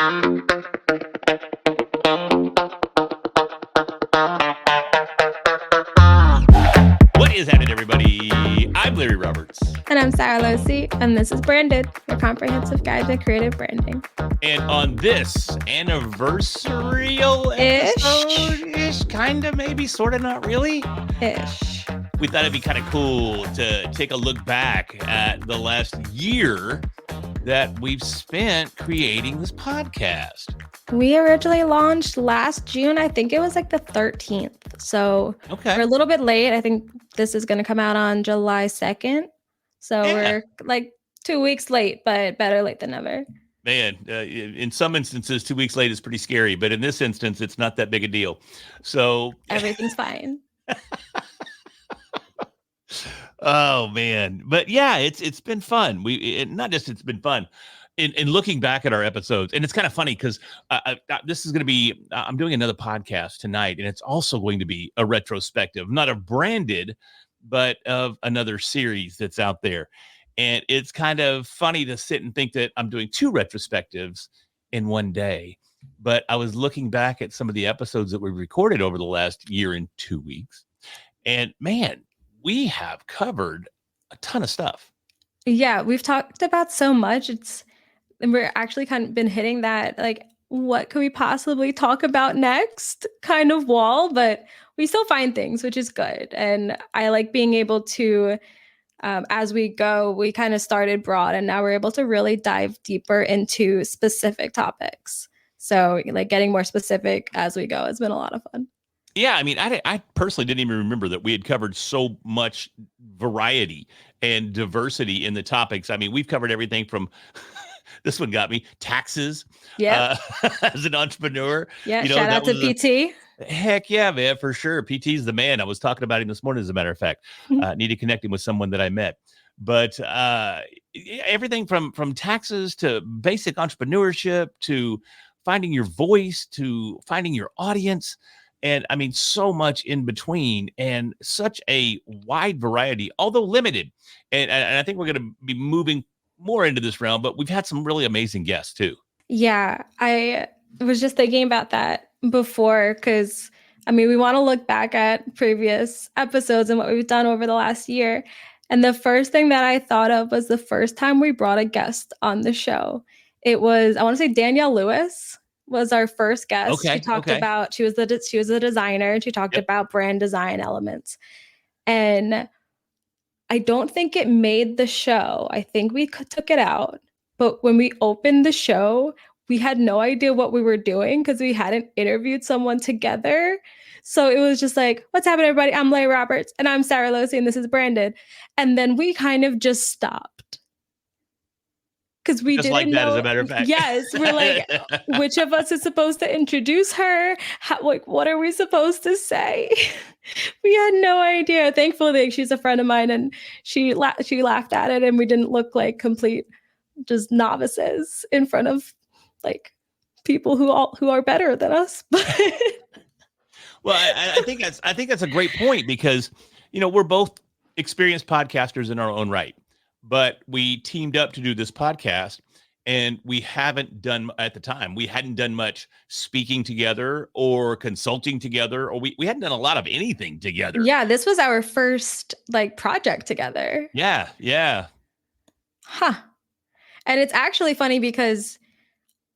What is happening, everybody? I'm Larry Roberts. And I'm Sara, and this is Branded, your comprehensive guide to creative branding. And on this anniversarial episode-ish, kind of, maybe, sort of, not really? Ish. We thought it'd be kind of cool to take a look back at the last year that we've spent creating this podcast. We originally launched last June. I think it was like the 13th. So We're a little bit late. I think this is going to come out on July 2nd. So We're like 2 weeks late, but better late than never. Man, in some instances, 2 weeks late is pretty scary. But in this instance, it's not that big a deal. So everything's fine. Oh, man. But yeah, it's been fun. It's been fun. In looking back at our episodes, and it's kind of funny because this is going to be, I'm doing another podcast tonight, and it's also going to be a retrospective, not of Branded, but of another series that's out there. And it's kind of funny to sit and think that I'm doing two retrospectives in one day. But I was looking back at some of the episodes that we recorded over the last year and 2 weeks. And man, we have covered a ton of stuff. Yeah, we've talked about so much. And we're actually kind of been hitting that, like, what could we possibly talk about next kind of wall, but we still find things, which is good. And I like being able to, as we go, we kind of started broad and now we're able to really dive deeper into specific topics. So like getting more specific as we go has been a lot of fun. Yeah, I mean, I personally didn't even remember that we had covered so much variety and diversity in the topics. I mean, we've covered everything from... This one got me. Taxes. Yeah. As an entrepreneur. Yeah. Shout out to PT. Heck yeah, man, for sure. PT's the man. I was talking about him this morning, as a matter of fact. Need to connect him with someone that I met. But everything from taxes to basic entrepreneurship to finding your voice to finding your audience. And I mean, so much in between and such a wide variety, although limited. And I think we're going to be moving more into this realm, but we've had some really amazing guests too. Yeah, I was just thinking about that before because, I mean, we want to look back at previous episodes and what we've done over the last year. And the first thing that I thought of was the first time we brought a guest on the show. It was, I want to say Danielle Lewis was our first guest. Okay, she talked about, she was a designer and she talked about brand design elements. And I don't think it made the show. I think we took it out. But when we opened the show, we had no idea what we were doing because we hadn't interviewed someone together. So it was just like, what's happening, everybody? I'm Larry Roberts and I'm Sara Losi and this is Branded. And then we kind of just stopped. Because we just didn't know. As a matter of fact. Yes, we're like, which of us is supposed to introduce her? What are we supposed to say? We had no idea. Thankfully, she's a friend of mine, and she laughed at it, and we didn't look like complete just novices in front of like people who are better than us. Well, I think that's a great point because we're both experienced podcasters in our own right. But we teamed up to do this podcast and we hadn't done much speaking together or consulting together, or we hadn't done a lot of anything together. Yeah. This was our first like project together. Yeah. Yeah. Huh. And it's actually funny because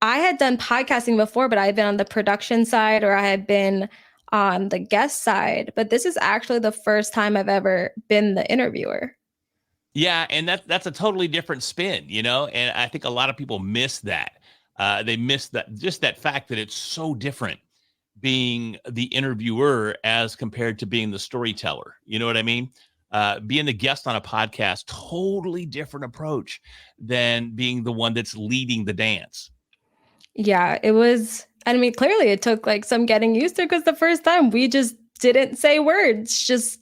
I had done podcasting before, but I had been on the production side or I had been on the guest side, but this is actually the first time I've ever been the interviewer. Yeah, and that's a totally different spin, and I think a lot of people miss that. They miss that fact that it's so different being the interviewer as compared to being the storyteller. You know what I mean? Being the guest on a podcast, totally different approach than being the one that's leading the dance. Yeah, it was. I mean, clearly it took like some getting used to because the first time we just didn't say words, just...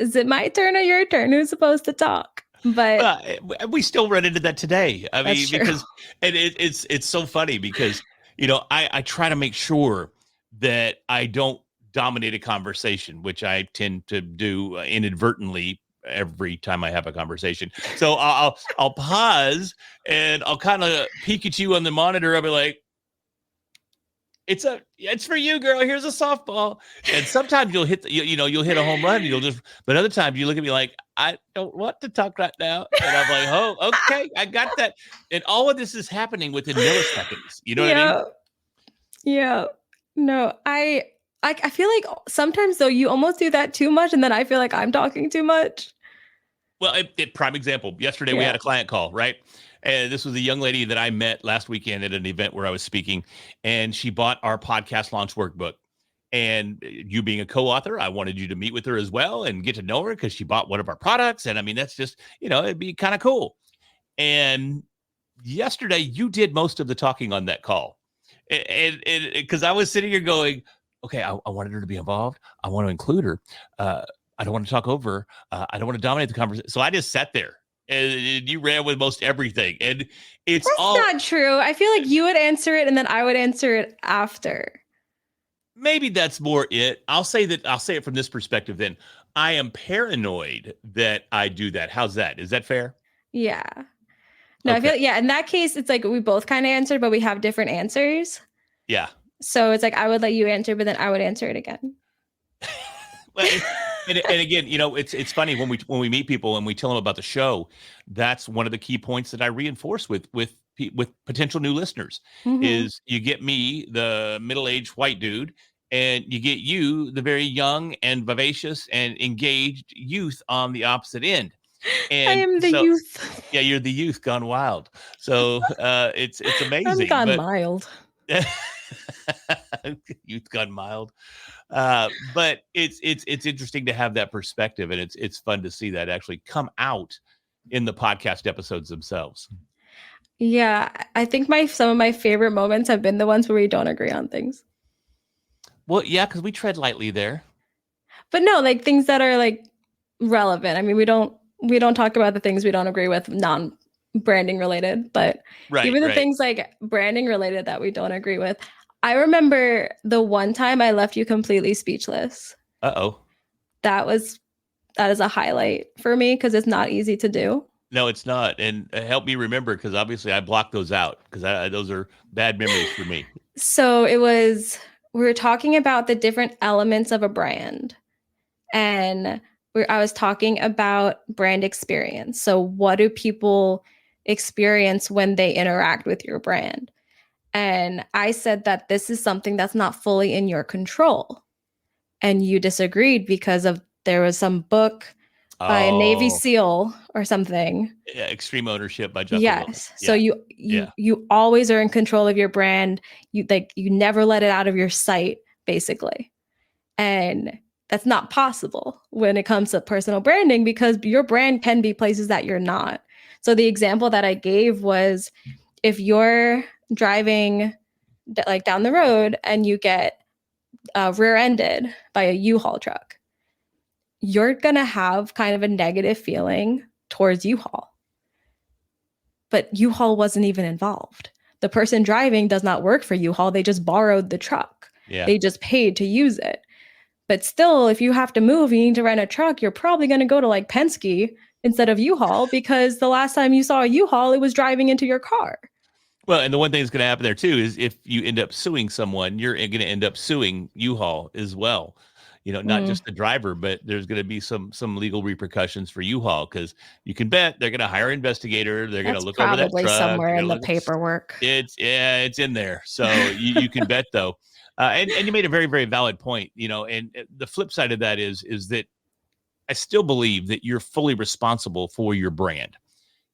Is it my turn or your turn? Who's supposed to talk? But we still run into that today. I mean, true. Because and it's so funny because I try to make sure that I don't dominate a conversation, which I tend to do inadvertently every time I have a conversation. So I'll pause and I'll kind of peek at you on the monitor. I'll be like, it's for you, girl. Here's a softball. And sometimes you'll hit you'll hit a home run. But other times you look at me like, I don't want to talk right now. And I'm like, oh, okay, I got that. And all of this is happening within milliseconds. You know what I mean? Yeah. No, I feel like sometimes though you almost do that too much, and then I feel like I'm talking too much. Well, prime example. Yesterday we had a client call, right? And this was a young lady that I met last weekend at an event where I was speaking, and she bought our podcast launch workbook. And you being a co-author, I wanted you to meet with her as well and get to know her because she bought one of our products. And I mean, that's just, it'd be kind of cool. And yesterday you did most of the talking on that call. And because I was sitting here going, okay, I wanted her to be involved. I want to include her. I don't want to talk over. I don't want to dominate the conversation. So I just sat there and you ran with most everything. And it's not true. I feel like you would answer it and then I would answer it after. Maybe that's more it. I'll say it from this perspective then. I am paranoid that I do that. How's that? Is that fair? Yeah. No, okay. I feel in that case, it's like we both kind of answered, but we have different answers. Yeah. So it's like I would let you answer, but then I would answer it again. Well, and again, it's funny when we meet people and we tell them about the show. That's one of the key points that I reinforce with potential new listeners is you get me, the middle-aged white dude, and you get you, the very young and vivacious and engaged youth on the opposite end. And I am the youth. Yeah, you're the youth gone wild. So it's amazing. I'm gone mild. Youth gone mild. But it's interesting to have that perspective, and it's fun to see that actually come out in the podcast episodes themselves. Yeah, I think some of my favorite moments have been the ones where we don't agree on things. Well, yeah, because we tread lightly there. But no, like things that are like relevant. I mean, we don't talk about the things we don't agree with, non-branding related, but even the things like branding related that we don't agree with. I remember the one time I left you completely speechless. Uh-oh. That is a highlight for me because it's not easy to do. No, it's not. And help me remember, because obviously I blocked those out because those are bad memories for me. So we were talking about the different elements of a brand, and I was talking about brand experience. So what do people experience when they interact with your brand? And I said that this is something that's not fully in your control. And you disagreed because there was some book by a Navy SEAL or something. Yeah, Extreme Ownership by Jeff. Yes. Yeah. So you always are in control of your brand. You never let it out of your sight, basically. And that's not possible when it comes to personal branding because your brand can be places that you're not. So the example that I gave was if you're driving like down the road and you get rear-ended by a U-Haul truck, you're going to have kind of a negative feeling towards U-Haul. But U-Haul wasn't even involved. The person driving does not work for U-Haul. They just borrowed the truck. Yeah. They just paid to use it. But still, if you have to move, you need to rent a truck, you're probably going to go to like Penske instead of U-Haul because the last time you saw a U-Haul, it was driving into your car. Well, and the one thing that's going to happen there too is if you end up suing someone, you're going to end up suing U-Haul as well. Not just the driver, but there's going to be some legal repercussions for U-Haul because you can bet they're going to hire an investigator. They're going to look over that truck. Probably somewhere in the paperwork. It's in there. So you can bet though. And you made a very, very valid point, and the flip side of that is that I still believe that you're fully responsible for your brand.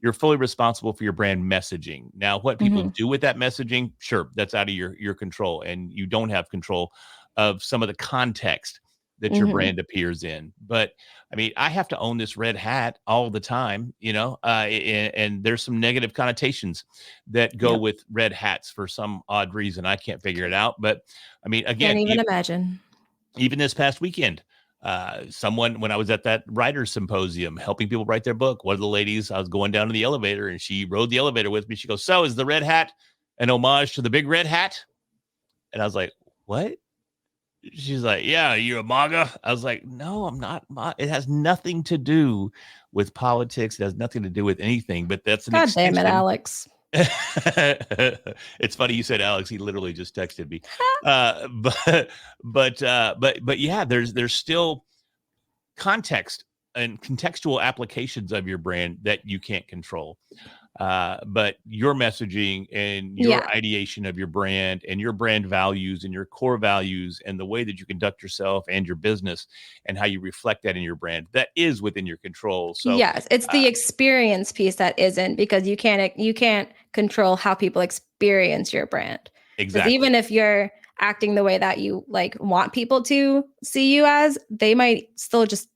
You're fully responsible for your brand messaging. Now, what people do with that messaging, sure, that's out of your control, and you don't have control of some of the context that your brand appears in. But I mean, I have to own this red hat all the time, and there's some negative connotations that go with red hats for some odd reason. I can't figure it out. But I mean, again, can't even imagine. Even this past weekend, when I was at that writer's symposium helping people write their book, one of the ladies, I was going down to the elevator and she rode the elevator with me. She goes, "So is the red hat an homage to the big red hat?" And I was like, "What?" She's like, yeah, you're a MAGA. I was like, no, I'm not. It has nothing to do with politics. It has nothing to do with anything, but that's an God damn it, extension. Alex. It's funny you said Alex. He literally just texted me. Uh, but but yeah, there's still context and contextual applications of your brand that you can't control. But your messaging and your Yeah. ideation of your brand and your brand values and your core values and the way that you conduct yourself and your business and how you reflect that in your brand, that is within your control. So Yes, it's uh, the experience piece that isn't, because you can't control how people experience your brand. Because exactly. even if you're acting the way that you like want people to see you as, they might still just,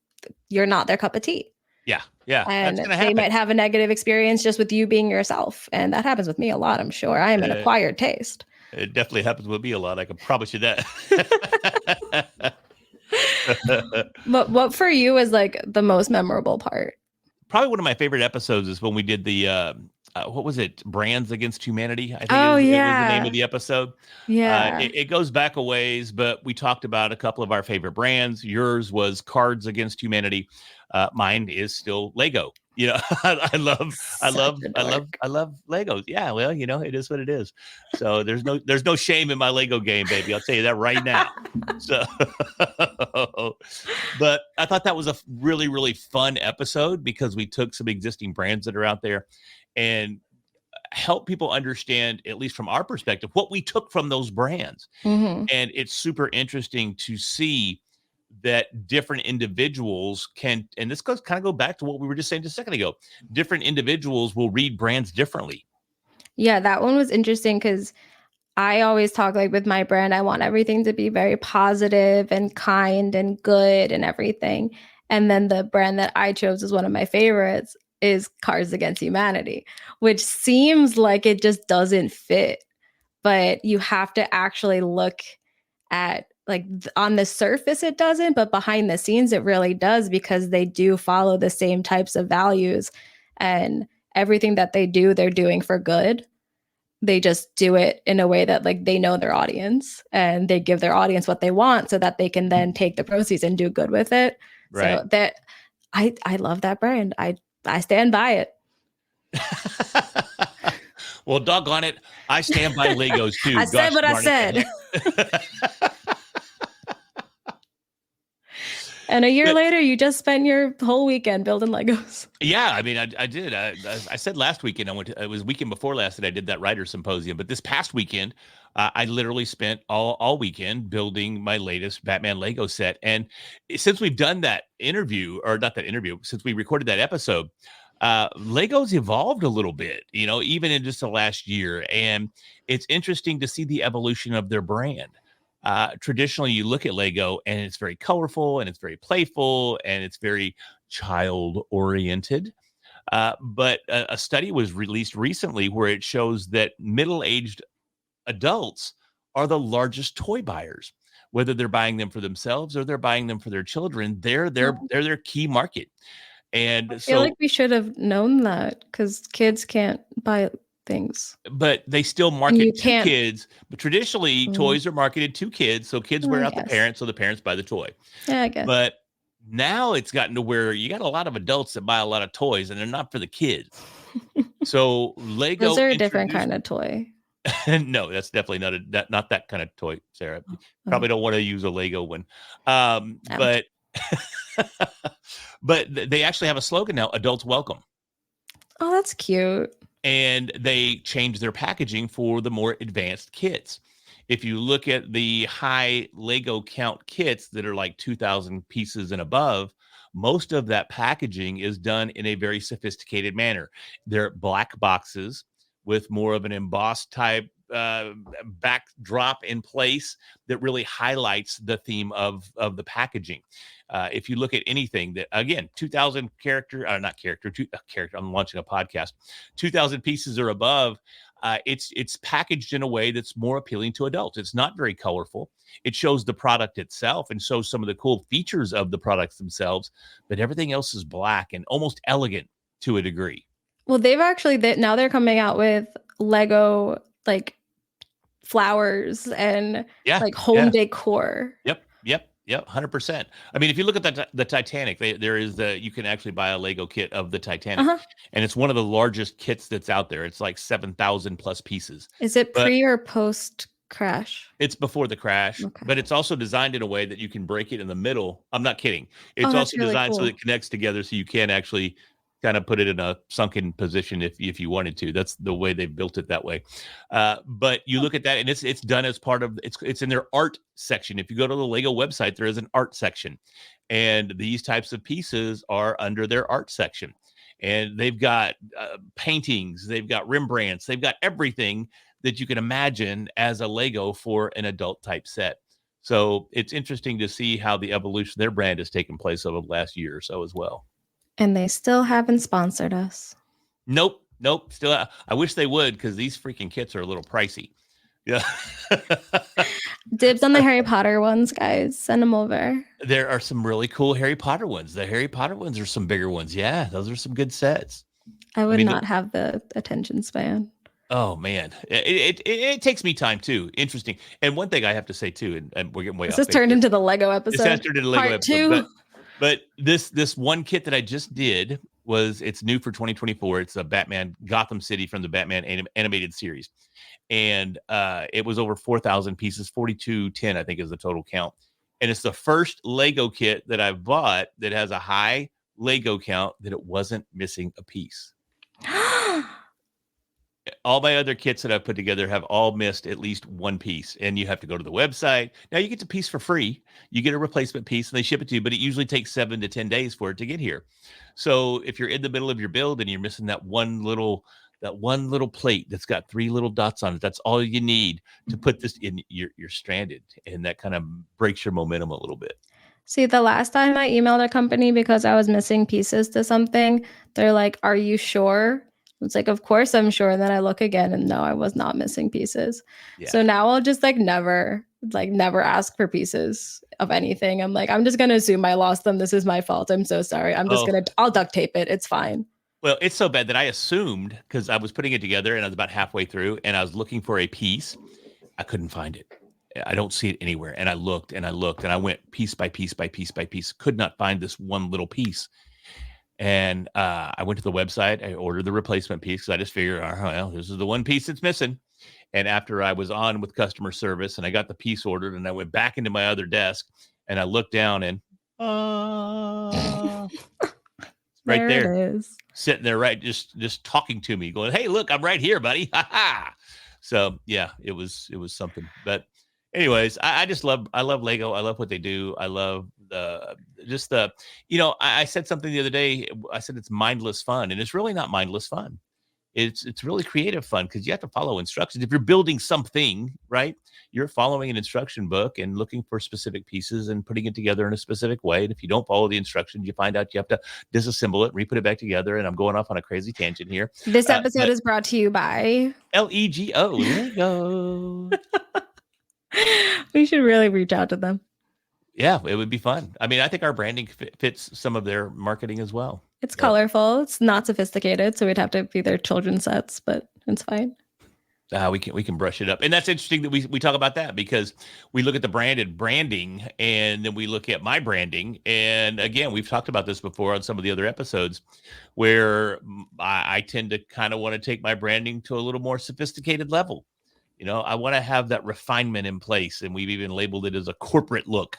you're not their cup of tea. Yeah, yeah, that's And gonna they happen. might have a negative experience just with you being yourself. And that happens with me a lot, I'm sure. I am an Uh, acquired taste. it definitely happens with me a lot. I can promise you that. But what for you is like the most memorable part? Probably one of my favorite episodes is when we did the what was it? Brands Against Humanity, I think Oh it was the name of yeah. the episode. Yeah. It goes back a ways, but we talked about a couple of our favorite brands. Yours was Cards Against Humanity. Mine is still Lego. You know, Such a dork. I love Legos. Yeah, well, you know, it is what it is. So there's no shame in my Lego game, baby. I'll tell you that right now. So, but I thought that was a really, really fun episode because we took some existing brands that are out there and help people understand, at least from our perspective, what we took from those brands. Hmm. And it's super interesting to see that different individuals can, and this goes kind of go back to what we were just saying just a second ago. Different individuals will read brands differently. Yeah, that one was interesting because I always talk like with my brand, I want everything to be very positive and kind and good and everything. And then the brand that I chose as one of my favorites is Cards Against Humanity, which seems like it just doesn't fit. But you have to actually look at like on the surface it doesn't, but behind the scenes it really does, because they do follow the same types of values, and everything that they do they're doing for good. They just do it in a way that like they know their audience, and they give their audience what they want so that they can then take the proceeds and do good with it. Right. So that I love that brand. I stand by it. Well, doggone it. I stand by Legos too. I said Gosh what I darn it. said. The heck. And a year But later, you just spent your whole weekend building Legos. yeah, I mean, I did. I said last weekend I went to, it was weekend before last that I did that writer symposium. But this past weekend, I literally spent all weekend building my latest Batman Lego set. And since we've done that interview, or not that interview, since we recorded that episode, Legos evolved a little bit, you know, even in just the last year. And it's interesting to see the evolution of their brand. Traditionally, you look at Lego and it's very colorful and it's very playful and it's very child oriented. But a study was released recently where it shows that middle aged adults are the largest toy buyers, whether they're buying them for themselves or they're buying them for their children. They're their key market. I And feel like so, we should have known that because kids can't buy things. but they still And you market to can't, kids. But traditionally, mm, toys are marketed to kids. So kids wear I out the guess. parents, so the parents buy the toy. Yeah, I guess. But now it's gotten to where you got a lot of adults that buy a lot of toys and they're not for the kids. So Those Lego are a different introduced kind of toy. no, that's definitely not that kind of toy, Sarah. You Oh, probably don't want to use a Lego one. damn. But but they actually have a slogan now, adults welcome. Oh, that's cute. And they changed their packaging for the more advanced kits. If you look at the high Lego count kits that are like 2,000 pieces and above, most of that packaging is done in a very sophisticated manner. They're black boxes with more of an embossed type backdrop in place that really highlights the theme of the packaging. If you look at anything that, again, 2,000 character, not character, character, I'm launching a podcast, 2,000 pieces or above, it's packaged in a way that's more appealing to adults. It's not very colorful. It shows the product itself and shows some of the cool features of the products themselves, but everything else is black and almost elegant to a degree. Well, they've actually now they're coming out with Lego like flowers and Yeah, like home yeah. decor. Yep, 100%. I mean, if you look at the Titanic, there is you can actually buy a Lego kit of the Titanic, Uh-huh. and it's one of the largest kits that's out there. It's like 7,000 plus pieces. Is it But pre or post crash? it's before the crash, Okay. but it's also designed in a way that you can break it in the middle. I'm not kidding. Oh, It's that's also really designed so that cool. it connects together so you can actually kind of put it in a sunken position if you wanted to. That's the way they built it that way. But you look at that and it's done as part of it's in their art section. If you go to the Lego website, there is an art section. And these types of pieces are under their art section. And they've got paintings, they've got Rembrandts, they've got everything that you can imagine as a Lego for an adult type set. So it's interesting to see how the evolution of their brand has taken place over the last year or so as well. And they still haven't sponsored us. Nope. Still, I wish they would because these freaking kits are a little pricey. Yeah. Dibs on the Harry Potter ones, guys. Send them over. There are some really cool Harry Potter ones. The Harry Potter ones are some bigger ones. Yeah, those are some good sets. I would mean, not have the attention span. Oh man, it takes me time too. Interesting. And one thing I have to say too, and we're getting way This off has base turned here. into the Lego episode. This has turned into Lego Part episode. 2. But this one kit that I just did it's new for 2024. It's a Batman Gotham City from the Batman animated series, and it was over 4,000 pieces, 4,210 I think is the total count. And it's the first Lego kit that I've bought that has a high Lego count that it wasn't missing a piece. All my other kits that I've put together have all missed at least one piece, and you have to go to the website. Now you get the piece for free. You get a replacement piece and they ship it to you, but it usually takes 7 to 10 days for it to get here. So if you're in the middle of your build and you're missing that one little plate that's got 3 little dots on it, that's all you need to put this in. You're stranded, and that kind of breaks your momentum a little bit. See, the last time I emailed a company because I was missing pieces to something, they're like, "Are you sure?" It's like, "Of course I'm sure." And then I look again and no, I was not missing pieces. Yeah. So now I'll just never ask for pieces of anything. I'm like, I'm just going to assume I lost them. This is my fault. I'm so sorry. I'll duct tape it. It's fine. Well, it's so bad that I assumed, because I was putting it together and I was about halfway through and I was looking for a piece. I couldn't find it. I don't see it anywhere. And I looked and I went piece by piece by piece by piece. Could not find this one little piece. And I went to the website. I ordered the replacement piece because I just figured, oh, well, this is the one piece that's missing. And after I was on with customer service and I got the piece ordered and I went back into my other desk and I looked down and right there it is. Sitting there, right, just talking to me, going, "Hey, look, I'm right here, buddy." Ha ha. So yeah, it was something. But anyways, I love Lego. I love what they do. I love I said something the other day. I said it's mindless fun, and it's really not mindless fun. It's really creative fun because you have to follow instructions. If you're building something, right, you're following an instruction book and looking for specific pieces and putting it together in a specific way. And if you don't follow the instructions, you find out you have to disassemble it, re-put it back together. And I'm going off on a crazy tangent here. This episode is brought to you by LEGO, Lego. We should really reach out to them. Yeah, it would be fun. I mean, I think our branding fits some of their marketing as well. It's colorful. It's not sophisticated, so we'd have to be their children's sets, but it's fine. We can brush it up. And that's interesting that we talk about that because we look at the branding and then we look at my branding. And again, we've talked about this before on some of the other episodes where I tend to kind of want to take my branding to a little more sophisticated level. You know, I want to have that refinement in place, and we've even labeled it as a corporate look.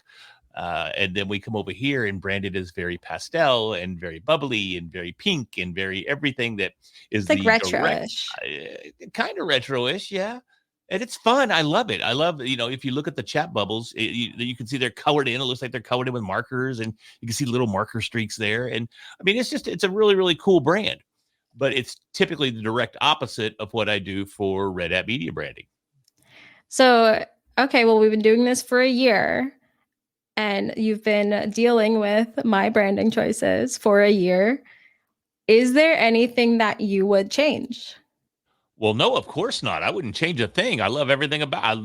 And then we come over here and brand it as very pastel and very bubbly and very pink and very everything that is it's like retro-ish. Kind of retro-ish, yeah. And it's fun. I love it. I love, if you look at the chat bubbles, you can see they're colored in. It looks like they're colored in with markers, and you can see little marker streaks there. And I mean, it's a really, really cool brand, but it's typically the direct opposite of what I do for Red Hat Media branding. So, okay, well, we've been doing this for a year. And you've been dealing with my branding choices for a year. Is there anything that you would change? Well, no, of course not. I wouldn't change a thing. I love everything about I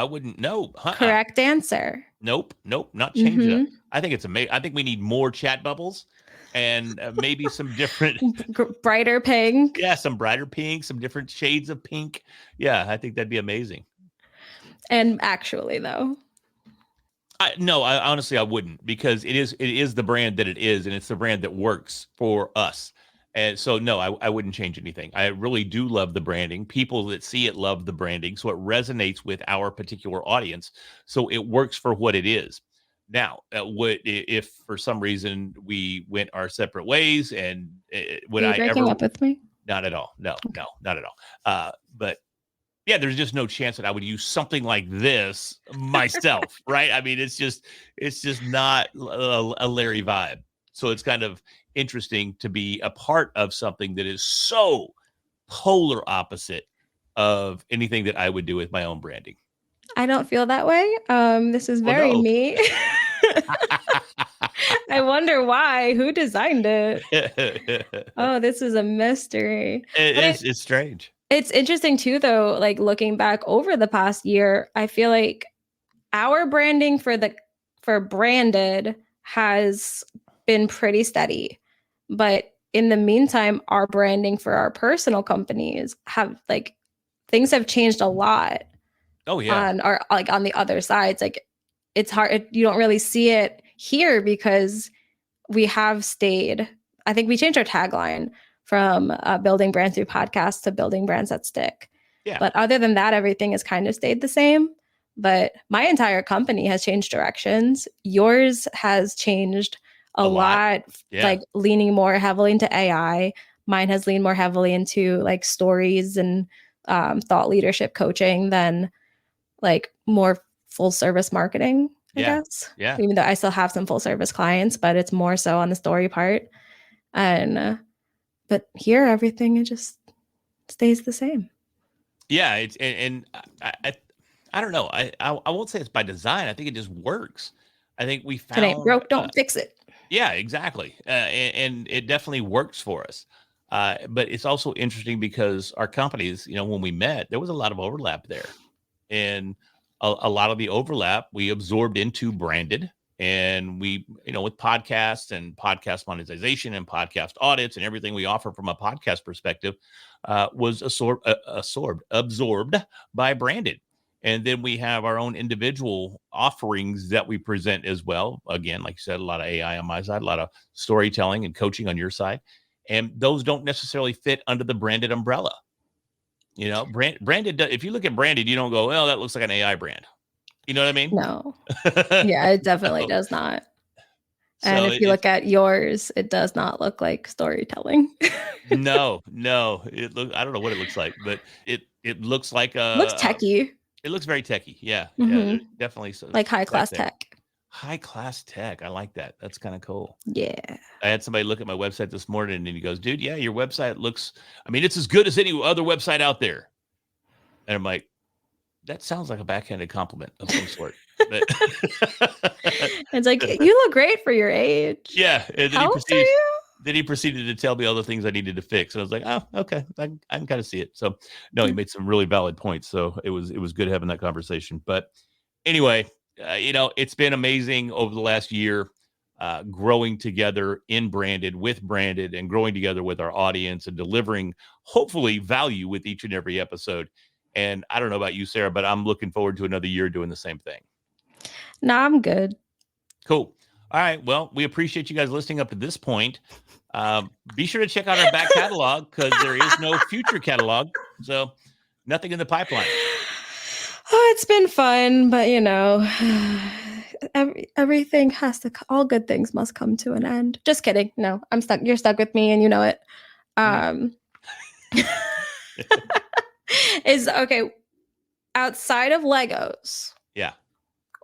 wouldn't. No. Correct answer. Nope. Not change it. I think it's amazing. I think we need more chat bubbles and maybe some different brighter pink. Yeah, some brighter pink, some different shades of pink. Yeah, I think that'd be amazing. And actually, though, No, I honestly I wouldn't, because it is the brand that it is, and it's the brand that works for us. And so no, I wouldn't change anything. I really do love the branding. People that see it love the branding, so it resonates with our particular audience. So it works for what it is. Now, if for some reason we went our separate ways, and would are you I breaking ever? up with me? Not at all. No, Okay. no, not at all. But yeah, there's just no chance that I would use something like this myself, right? I mean, it's just not a Larry vibe. So it's kind of interesting to be a part of something that is so polar opposite of anything that I would do with my own branding. I don't feel that way. This is Oh very no. me. I wonder why. Who designed it? Oh, this is a mystery. But It's strange. it's interesting too, though, like looking back over the past year, I feel like our branding for branded has been pretty steady. But in the meantime, our branding for our personal companies have like things have changed a lot Oh yeah. on our like on the other sides. Like it's hard, you don't really see it here because we have stayed. I think we changed our tagline from building brands through podcasts to building brands that stick. Yeah. But other than that, everything has kind of stayed the same. But my entire company has changed directions. Yours has changed a A lot. lot, Yeah. like leaning more heavily into AI. Mine has leaned more heavily into like stories and thought leadership coaching than like more full service marketing, I Yeah. guess. Yeah. Even though I still have some full service clients, but it's more so on the story part. And but here everything it just stays the same. Yeah, it's and I don't know. I won't say it's by design. I think it just works. I think we If it ain't found broke, don't fix it. yeah, exactly. And it definitely works for us. But it's also interesting because our companies, when we met, there was a lot of overlap there. And a lot of the overlap we absorbed into branded. And we, with podcasts and podcast monetization and podcast audits and everything we offer from a podcast perspective, was absorbed by branded. And then we have our own individual offerings that we present as well. Again, like you said, a lot of AI on my side, a lot of storytelling and coaching on your side. And those don't necessarily fit under the branded umbrella. Branded, if you look at branded, you don't go, well, that looks like an AI brand. You know what I mean? No. Yeah, it definitely does not. And So if you look at yours, it does not look like storytelling. no, I don't know what it looks like, but it looks like Looks techie. it looks very techy. Yeah. Mm-hmm. Yeah. Definitely. So Like high class tech. High class tech. I like that. That's kind of cool. Yeah. I had somebody look at my website this morning and he goes, dude, yeah, your website looks, it's as good as any other website out there. And I'm like, that sounds like a backhanded compliment of some sort. But it's like, you look great for your age. Yeah. And then he proceeded to tell me all the things I needed to fix. And I was like, oh, okay. I can kind of see it. So no, he made some really valid points. So it was good having that conversation. But anyway, it's been amazing over the last year, growing together in branded with branded and growing together with our audience and delivering hopefully value with each and every episode. And I don't know about you, Sarah, but I'm looking forward to another year doing the same thing. No, I'm good. Cool. All right. Well, we appreciate you guys listening up to this point. Be sure to check out our back catalog because there is no future catalog. So nothing in the pipeline. Oh, it's been fun, but everything has to, all good things must come to an end. Just kidding. No, I'm stuck. You're stuck with me and you know it. Is okay. Outside of Legos. Yeah.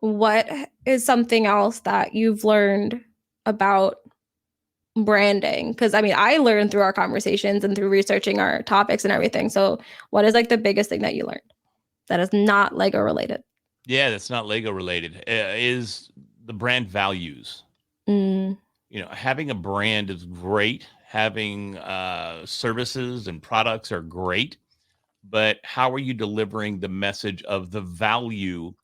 What is something else that you've learned about branding? Because I learned through our conversations and through researching our topics and everything. So what is like the biggest thing that you learned that is not Lego related? Yeah, that's not Lego related. Is the brand values. Having a brand is great. Having services and products are great. But how are you delivering the message of the value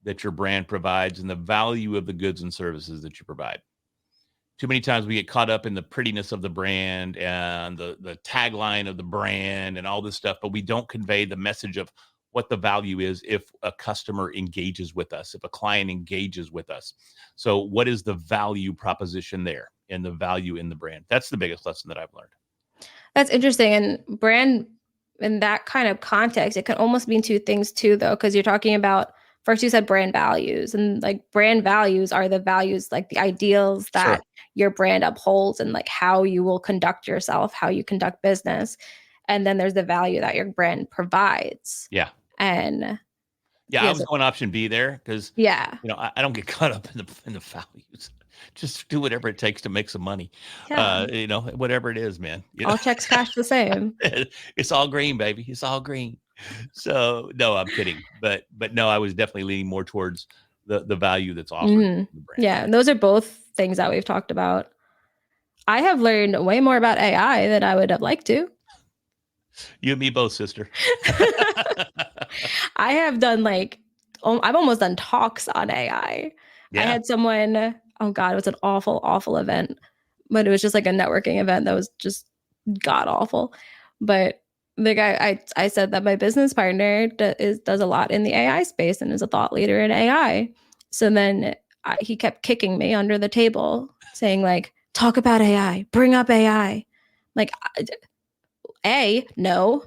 that your brand provides and the value of the goods and services that you provide? Too many times we get caught up in the prettiness of the brand and the tagline of the brand and all this stuff, but we don't convey the message of what the value is if a customer engages with us, if a client engages with us. So what is the value proposition there and the value in the brand? That's the biggest lesson that I've learned. That's interesting. And brand in that kind of context, it can almost mean two things too, though, because you're talking about first you said brand values, and like brand values are the values, like the ideals Sure. that your brand upholds and like how you will conduct yourself, how you conduct business. And then there's the value that your brand provides. Yeah. And Yeah, I yes, was going option B there because yeah. I don't get caught up in the values. Just do whatever it takes to make some money. Yeah. Whatever it is, man. All checks cash the same. It's all green, baby. It's all green. So no, I'm kidding. But no, I was definitely leaning more towards the value that's offered in the brand. Yeah, those are both things that we've talked about. I have learned way more about AI than I would have liked to. You and me both, sister. I have done I've almost done talks on AI. I Yeah. had someone, oh God, it was an awful, awful event, but it was just like a networking event that was just god awful. But the guy, I said that my business partner does a lot in the AI space and is a thought leader in AI. So then he kept kicking me under the table, saying like, "Talk about AI, bring up AI." Like, A, no.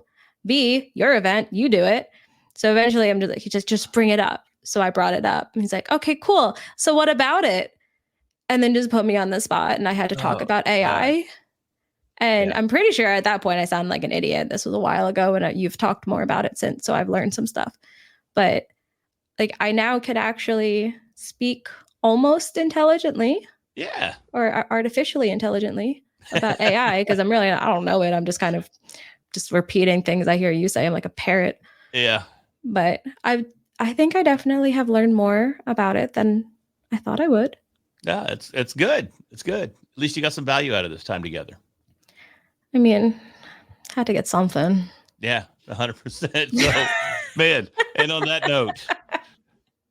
B, your event, you do it. So eventually I'm just like, just bring it up. So I brought it up. And he's like, okay, cool. So what about it? And then just put me on the spot and I had to talk Oh, about AI. God. And Yeah. I'm pretty sure at that point I sound like an idiot. This was a while ago and you've talked more about it since. So I've learned some stuff. But like I now can actually speak almost intelligently Yeah. or artificially intelligently about AI because I don't know it. I'm just kind of just repeating things I hear you say. I'm like a parrot. Yeah. But I think I definitely have learned more about it than I thought I would. Yeah, it's good. It's good. At least you got some value out of this time together. I mean, had to get something. Yeah, 100%. So, man, and on that note,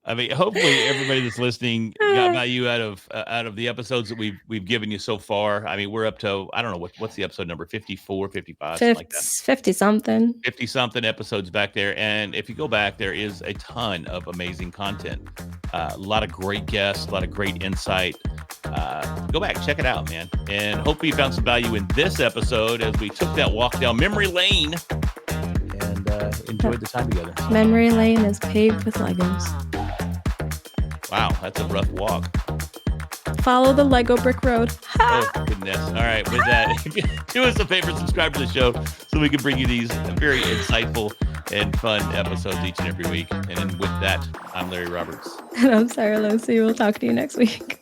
I mean, hopefully everybody that's listening got value out of the episodes that we've given you so far. I mean, we're up to, I don't know what's the episode number, 54, 55, something like that. 50 something. 50 something episodes back there. And if you go back, there is a ton of amazing content. A lot of great guests, a lot of great insight. Go back, check it out, man. And hopefully you found some value in this episode as we took that walk down memory lane and enjoyed the time together. Memory lane is paved with Legos. Wow, that's a rough walk. Follow the Lego brick road. Oh, goodness. All right, with that, do us a favor, subscribe to the show so we can bring you these very insightful and fun episodes each and every week. And with that, I'm Larry Roberts. And I'm Sara Lucy. We'll talk to you next week.